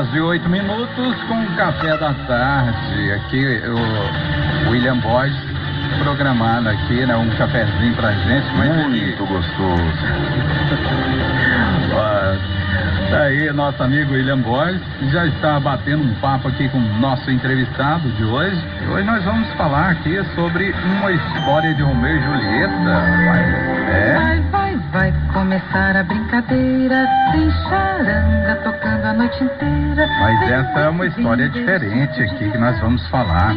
11h08 com o Café da Tarde. Aqui o William Boys programando aqui, né, um cafezinho pra gente. Muito gostoso. Tá aí nosso amigo William Boys, já está batendo um papo aqui com o nosso entrevistado de hoje. E hoje nós vamos falar aqui sobre uma história de Romeu e Julieta. Vai começar a brincadeira, tem charanga tocando a noite inteira. Mas essa é uma história diferente aqui que nós vamos falar.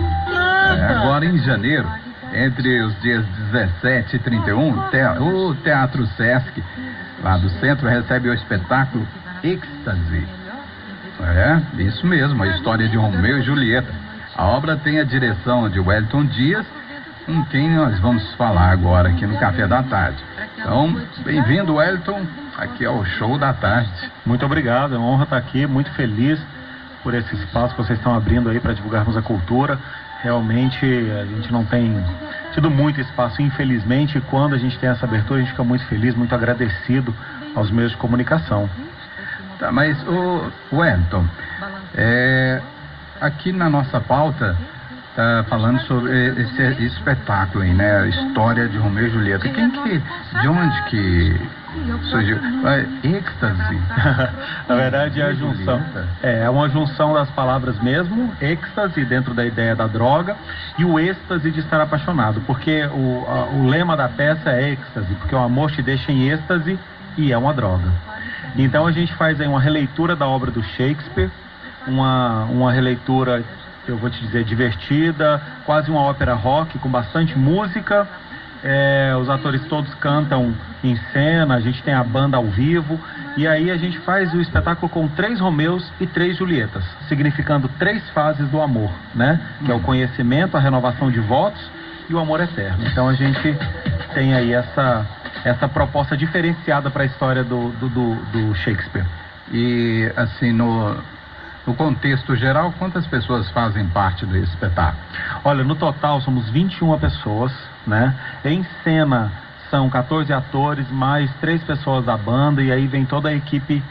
Agora em janeiro, entre os dias 17 e 31, o Teatro Sesc, lá do centro, recebe o espetáculo Êxtase. Isso mesmo, a história de Romeu e Julieta. A obra tem a direção de Wellington Dias, com quem nós vamos falar agora aqui no Café da Tarde. Então, bem-vindo, Wellington, aqui ao Show da Tarde. Muito obrigado, é uma honra estar aqui, muito feliz por esse espaço que vocês estão abrindo aí para divulgarmos a cultura. Realmente, a gente não tem tido muito espaço, infelizmente, e quando a gente tem essa abertura, a gente fica muito feliz, muito agradecido aos meios de comunicação. Tá, mas, Wellington, aqui na nossa pauta, tá falando sobre esse espetáculo aí, né? A história de Romeu e Julieta. De onde que surgiu? Êxtase. Na verdade, é a junção. É uma junção das palavras mesmo, êxtase, dentro da ideia da droga, e o êxtase de estar apaixonado, porque o lema da peça é êxtase, porque o amor te deixa em êxtase e é uma droga. Então a gente faz aí uma releitura da obra do Shakespeare, uma releitura, eu vou te dizer, divertida, quase uma ópera rock com bastante música. Os atores todos cantam em cena, a gente tem a banda ao vivo, e aí a gente faz o espetáculo com 3 Romeus e 3 Julietas, significando 3 fases do amor, né? Que é o conhecimento, a renovação de votos e o amor eterno. Então a gente tem aí essa proposta diferenciada para a história do Shakespeare. E assim, no contexto geral, quantas pessoas fazem parte desse espetáculo? Olha, no total somos 21 pessoas, né? Em cena são 14 atores, mais 3 pessoas da banda, e aí vem toda a equipe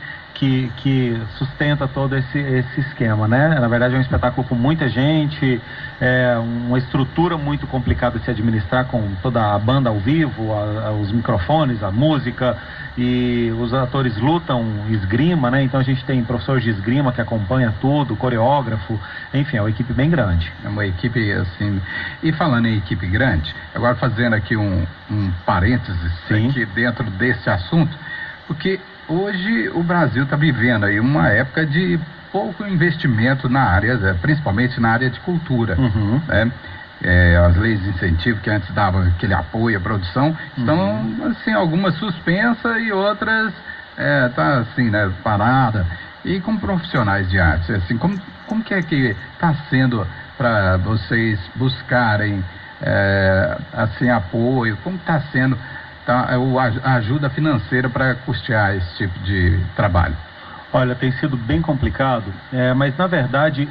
que sustenta todo esse esquema, né? Na verdade é um espetáculo com muita gente, uma estrutura muito complicada de se administrar, com toda a banda ao vivo, os microfones, a música, e os atores lutam esgrima, né? Então a gente tem professor de esgrima que acompanha tudo, coreógrafo, enfim, é uma equipe bem grande. É uma equipe assim. E falando em equipe grande, agora fazendo aqui um parênteses aqui dentro desse assunto, porque hoje o Brasil está vivendo aí uma época de pouco investimento na área, principalmente na área de cultura, né? As leis de incentivo que antes davam aquele apoio à produção estão, assim, algumas suspensas e outras tá assim, né, parada. E com profissionais de arte, assim, como que está sendo para vocês buscarem assim, apoio? Como está sendo a ajuda financeira para custear esse tipo de trabalho? Olha, tem sido bem complicado, mas na verdade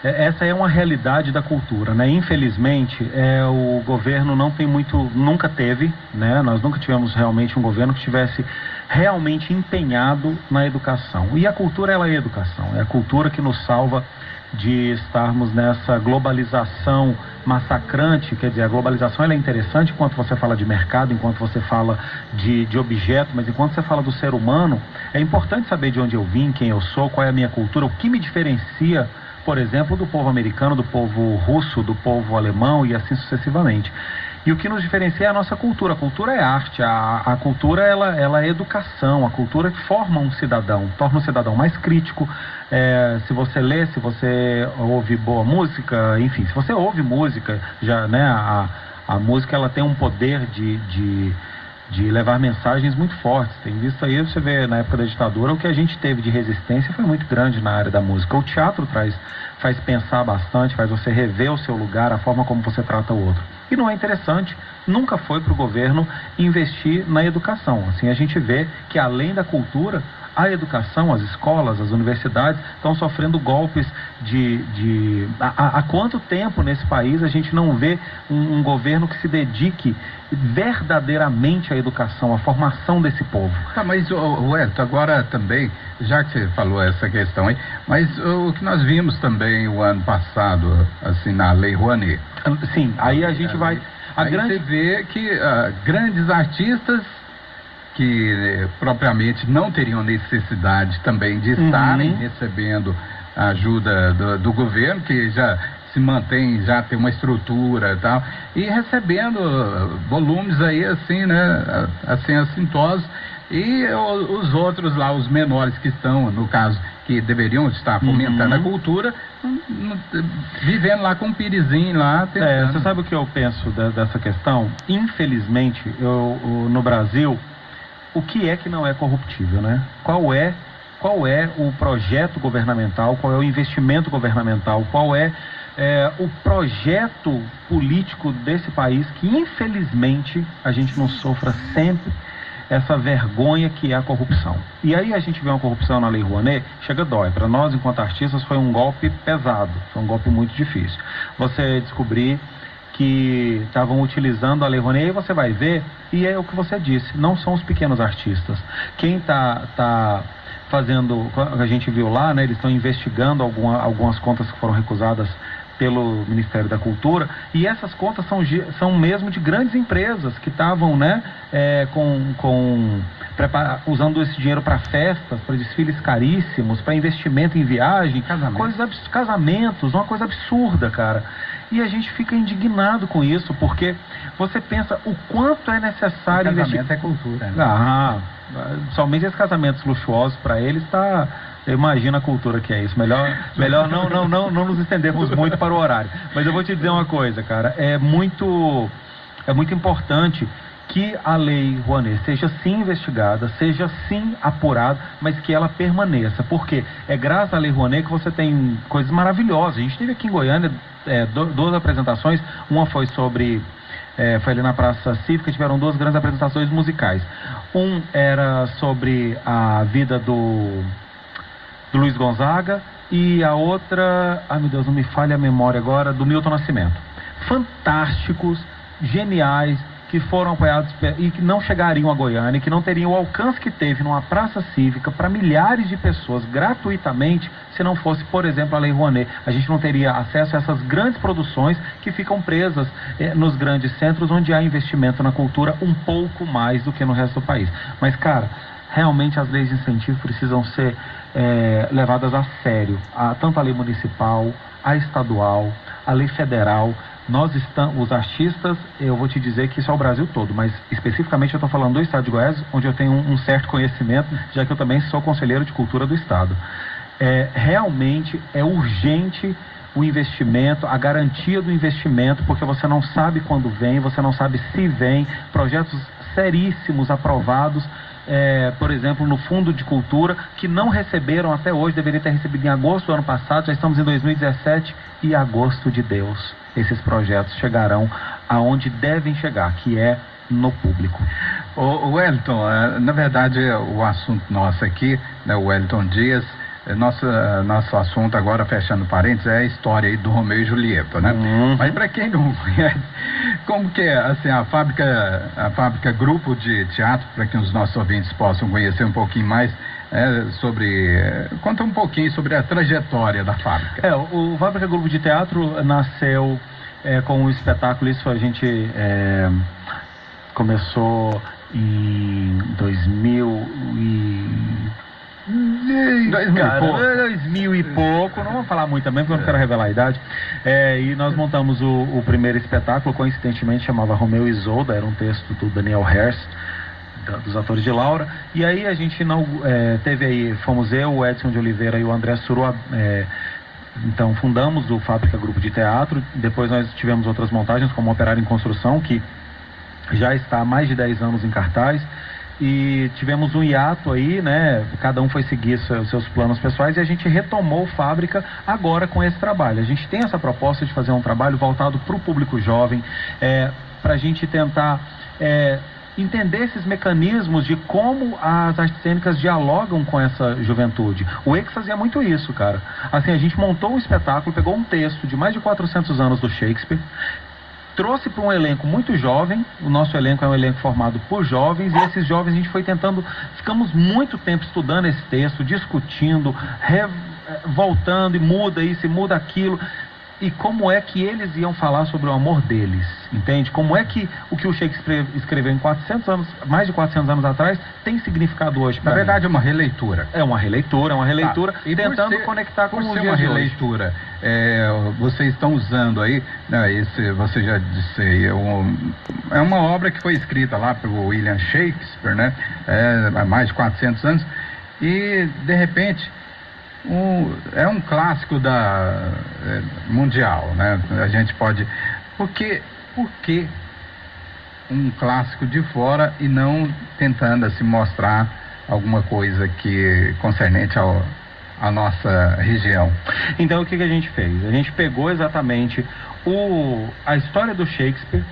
essa é uma realidade da cultura, né? Infelizmente, o governo não tem nunca teve, né? Nós nunca tivemos realmente um governo que estivesse realmente empenhado na educação. E a cultura, ela é educação, é a cultura que nos salva de estarmos nessa globalização massacrante. Quer dizer, a globalização, ela é interessante enquanto você fala de mercado, enquanto você fala de objeto, mas enquanto você fala do ser humano, é importante saber de onde eu vim, quem eu sou, qual é a minha cultura, o que me diferencia, por exemplo, do povo americano, do povo russo, do povo alemão e assim sucessivamente. E o que nos diferencia é a nossa cultura. A cultura é arte, a cultura ela é educação, a cultura forma um cidadão, torna um cidadão mais crítico. Se você lê, se você ouve boa música, enfim, se você ouve música, já, né, a música, ela tem um poder de levar mensagens muito fortes. Tem visto aí, você vê na época da ditadura, o que a gente teve de resistência foi muito grande na área da música. O teatro faz pensar bastante, faz você rever o seu lugar, a forma como você trata o outro. E não é interessante, nunca foi para o governo investir na educação. Assim, a gente vê que além da cultura, a educação, as escolas, as universidades estão sofrendo golpes há quanto tempo nesse país a gente não vê um governo que se dedique verdadeiramente à educação, à formação desse povo? Mas, Wellington, agora também, já que você falou essa questão aí, mas o que nós vimos também o ano passado, assim, na Lei Rouanet. Sim, aí a gente vai... Você vê que grandes artistas que propriamente não teriam necessidade também de estarem recebendo a ajuda do governo, que já se mantém, já tem uma estrutura e tal, e recebendo volumes aí assim, né, assim, assintosos, e os outros lá, os menores que estão, no caso, que deveriam estar fomentando a cultura, vivendo lá com um pirizinho lá. Você sabe o que eu penso dessa questão? Infelizmente, no Brasil, o que é que não é corruptível, né? Qual é o projeto governamental, qual é o investimento governamental, qual é o projeto político desse país que, infelizmente, a gente não sofra sempre essa vergonha que é a corrupção. E aí a gente vê uma corrupção na Lei Rouanet, chega dói. Para nós, enquanto artistas, foi um golpe pesado, foi um golpe muito difícil. Você descobrir que estavam utilizando a Lei Rouanet, e você vai ver, e é o que você disse, não são os pequenos artistas. Quem está fazendo, a gente viu lá, né, eles estão investigando algumas contas que foram recusadas pelo Ministério da Cultura, e essas contas são mesmo de grandes empresas que estavam, né, usando esse dinheiro para festas, para desfiles caríssimos, para investimento em viagem, casamentos, uma coisa absurda, cara. E a gente fica indignado com isso, porque você pensa o quanto é necessário investir. Casamento é cultura, né? Somente esses casamentos luxuosos para eles eu imagino a cultura que é isso. Melhor não nos estendermos muito para o horário. Mas eu vou te dizer uma coisa, cara. É muito importante que a Lei Rouanet seja sim investigada, seja sim apurada, mas que ela permaneça. Porque é graças à Lei Rouanet que você tem coisas maravilhosas. A gente teve aqui em Goiânia duas apresentações. Uma foi foi ali na Praça Cívica, tiveram duas grandes apresentações musicais. Um era sobre a vida do Luiz Gonzaga, e a outra, meu Deus, não me falha a memória agora, do Milton Nascimento. Fantásticos, geniais, que foram apoiados e que não chegariam a Goiânia, que não teriam o alcance que teve numa praça cívica para milhares de pessoas gratuitamente, se não fosse, por exemplo, a Lei Rouanet. A gente não teria acesso a essas grandes produções que ficam presas nos grandes centros, onde há investimento na cultura um pouco mais do que no resto do país. Mas, cara, realmente as leis de incentivo precisam ser levadas a sério. Tanto a lei municipal, a estadual, a lei federal. Os artistas, eu vou te dizer que isso é o Brasil todo, mas especificamente eu estou falando do estado de Goiás, onde eu tenho um certo conhecimento, já que eu também sou conselheiro de cultura do estado. Realmente é urgente o investimento, a garantia do investimento, porque você não sabe quando vem, você não sabe se vem, projetos seríssimos aprovados, por exemplo, no Fundo de Cultura, que não receberam até hoje, deveria ter recebido em agosto do ano passado, já estamos em 2017, e agosto de Deus, esses projetos chegarão aonde devem chegar, que é no público. O Wellington, na verdade, o assunto nosso aqui, né, o Wellington Dias, nosso assunto agora, fechando parênteses, é a história aí do Romeu e Julieta, né? Mas para quem não conhece, como que é, assim, a fábrica Grupo de Teatro, para que os nossos ouvintes possam conhecer um pouquinho mais conta um pouquinho sobre a trajetória da fábrica. O Fábrica Grupo de Teatro nasceu com um espetáculo, isso a gente começou em 2000 e pouco, não vamos falar muito também, porque eu não quero revelar a idade. E nós montamos o primeiro espetáculo, coincidentemente chamava Romeu e Isolda, era um texto do Daniel Herz, dos atores de Laura, e aí a gente teve aí, fomos eu, o Edson de Oliveira e o André Suru, então fundamos o Fábrica Grupo de Teatro. Depois nós tivemos outras montagens, como Operário em Construção, que já está há mais de 10 anos em cartaz, e tivemos um hiato aí, né, cada um foi seguir seus planos pessoais, e a gente retomou Fábrica agora com esse trabalho. A gente tem essa proposta de fazer um trabalho voltado para o público jovem, para a gente tentar entender esses mecanismos de como as artes cênicas dialogam com essa juventude. O êxtase é muito isso, cara. Assim, a gente montou um espetáculo, pegou um texto de mais de 400 anos do Shakespeare, trouxe para um elenco muito jovem. O nosso elenco é um elenco formado por jovens, e esses jovens a gente foi tentando, ficamos muito tempo estudando esse texto, discutindo, voltando, e muda isso, e muda aquilo, e como é que eles iam falar sobre o amor deles, entende? Como é que o Shakespeare escreveu em 400 anos, mais de 400 anos atrás, tem significado hoje? Na verdade, é uma releitura. É uma releitura, tentando conectar com os dias de hoje. Por ser uma releitura, vocês estão usando aí, né, você já disse aí, é uma obra que foi escrita lá pelo William Shakespeare, né, há mais de 400 anos, e, de repente, é um clássico mundial, né? A gente pode... Por que um clássico de fora e não tentando assim, mostrar alguma coisa que concernente à nossa região? Então, o que a gente fez? A gente pegou exatamente a história do Shakespeare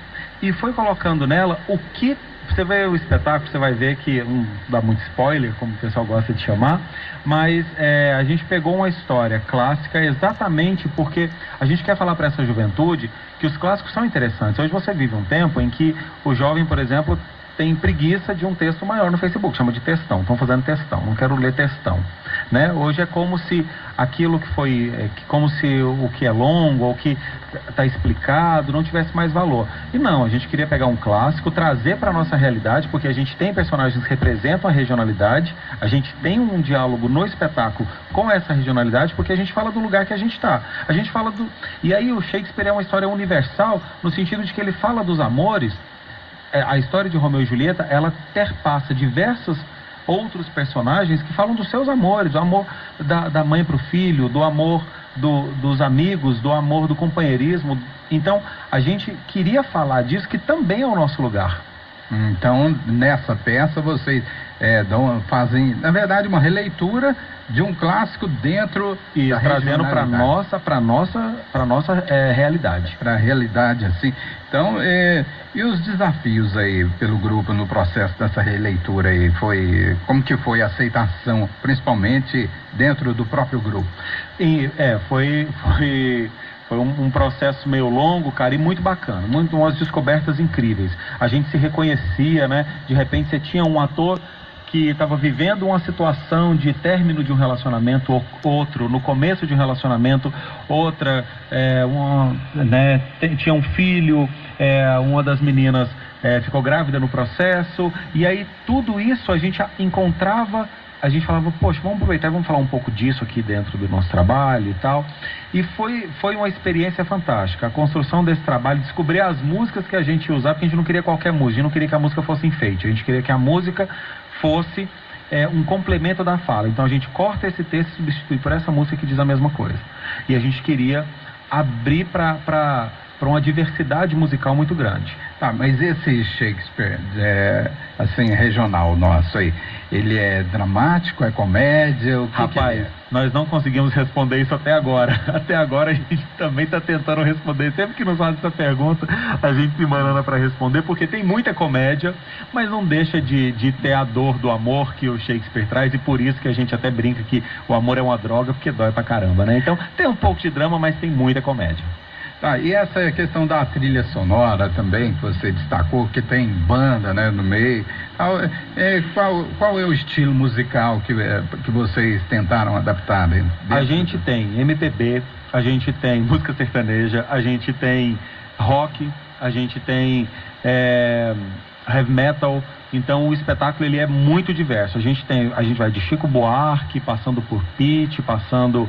e foi colocando nela o que... Você vê o espetáculo, você vai ver que não dá muito spoiler, como o pessoal gosta de chamar, mas a gente pegou uma história clássica exatamente porque a gente quer falar para essa juventude que os clássicos são interessantes. Hoje você vive um tempo em que o jovem, por exemplo, tem preguiça de um texto maior no Facebook, chama de textão, estão fazendo textão, não quero ler textão, né? Hoje é como se aquilo que foi, como se o que é longo ou que está explicado não tivesse mais valor. E não, a gente queria pegar um clássico, trazer para a nossa realidade, porque a gente tem personagens que representam a regionalidade, a gente tem um diálogo no espetáculo com essa regionalidade, porque a gente fala do lugar que a gente está. A gente fala do... E aí o Shakespeare é uma história universal, no sentido de que ele fala dos amores. A história de Romeu e Julieta, ela perpassa diversos outros personagens que falam dos seus amores, do amor da mãe para o filho, do amor dos amigos, do amor do companheirismo. Então, a gente queria falar disso, que também é o nosso lugar. Então, nessa peça, vocês fazem, na verdade, uma releitura de um clássico dentro e trazendo para nossa realidade. Para a realidade, assim. Então, e os desafios aí pelo grupo no processo dessa releitura aí? Como que foi a aceitação, principalmente dentro do próprio grupo? E, foi um processo meio longo, cara, e muito bacana, umas descobertas incríveis. A gente se reconhecia, né? De repente você tinha um ator que estava vivendo uma situação de término de um relacionamento, outro no começo de um relacionamento, outra tinha um filho, uma das meninas ficou grávida no processo, e aí tudo isso a gente encontrava. A gente falava, poxa, vamos aproveitar e vamos falar um pouco disso aqui dentro do nosso trabalho e tal. E foi uma experiência fantástica. A construção desse trabalho, descobrir as músicas que a gente usava, porque a gente não queria qualquer música, a gente não queria que a música fosse enfeite, a gente queria que a música fosse um complemento da fala. Então a gente corta esse texto e substitui por essa música que diz a mesma coisa. E a gente queria abrir para uma diversidade musical muito grande. Tá, mas esse Shakespeare, assim, regional nosso aí, ele é dramático, é comédia? Rapaz, nós não conseguimos responder isso até agora. Até agora a gente também está tentando responder. Sempre que nos faz essa pergunta, a gente se emana para responder, porque tem muita comédia, mas não deixa de ter a dor do amor que o Shakespeare traz, e por isso que a gente até brinca que o amor é uma droga, porque dói pra caramba, né? Então tem um pouco de drama, mas tem muita comédia. Tá, e essa questão da trilha sonora também, que você destacou, que tem banda, né, no meio. Qual é o estilo musical que vocês tentaram adaptar? A gente tem MPB, a gente tem música sertaneja, a gente tem rock, a gente tem heavy metal. Então o espetáculo ele é muito diverso. A gente vai de Chico Buarque, passando por Pitty, passando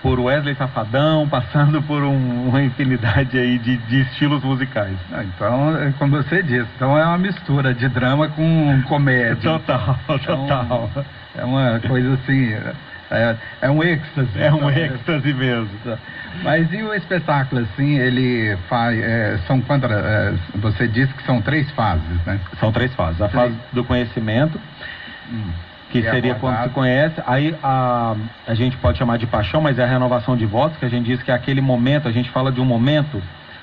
por Wesley Safadão, passando por uma infinidade aí de estilos musicais. Então, como você disse, então é uma mistura de drama com comédia. Total. É uma coisa assim, é um êxtase. É um êxtase mesmo. Mas e o espetáculo, assim, ele faz, são quantas, você disse que são 3 fases, né? São 3 fases. A fase do conhecimento, que seria quando se conhece, aí a gente pode chamar de paixão, mas é a renovação de votos, que a gente diz que é aquele momento, a gente fala de um momento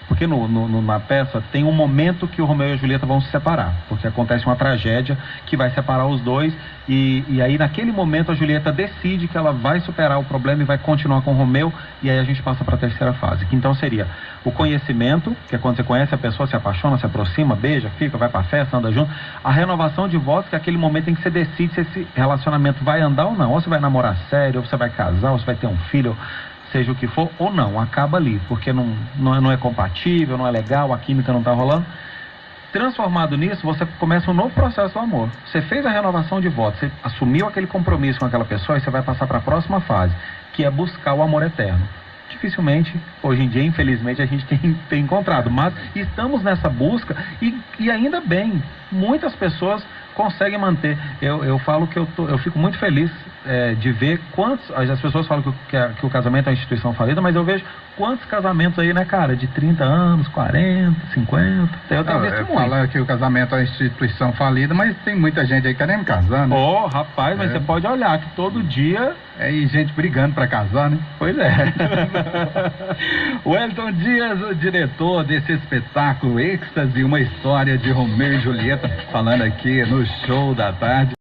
Porque na peça tem um momento que o Romeu e a Julieta vão se separar, porque acontece uma tragédia que vai separar os dois, e aí naquele momento a Julieta decide que ela vai superar o problema e vai continuar com o Romeu, e aí a gente passa para a terceira fase, que então seria o conhecimento, que é quando você conhece a pessoa, se apaixona, se aproxima, beija, fica, vai para a festa, anda junto. A renovação de votos, que é aquele momento em que você decide se esse relacionamento vai andar ou não, ou você vai namorar sério, ou você vai casar, ou você vai ter um filho, seja o que for, ou não, acaba ali, porque não é compatível, não é legal, a química não está rolando. Transformado nisso, você começa um novo processo do amor. Você fez a renovação de votos, você assumiu aquele compromisso com aquela pessoa, e você vai passar para a próxima fase, que é buscar o amor eterno. Dificilmente, hoje em dia, infelizmente, a gente tem encontrado, mas estamos nessa busca, e ainda bem, muitas pessoas conseguem manter. Eu falo que eu fico muito feliz de ver quantos. As pessoas falam que o casamento é uma instituição falida, mas eu vejo quantos casamentos aí, né, cara, de 30 anos, 40, 50. Eu tenho visto muito. Fala que o casamento é uma instituição falida, mas tem muita gente aí querendo casar, né? Oh, rapaz, mas você pode olhar que todo dia. E gente brigando pra casar, né? Pois é. O Wellington Dias, o diretor desse espetáculo Êxtase, uma história de Romeu e Julieta, falando aqui no Show da Tarde.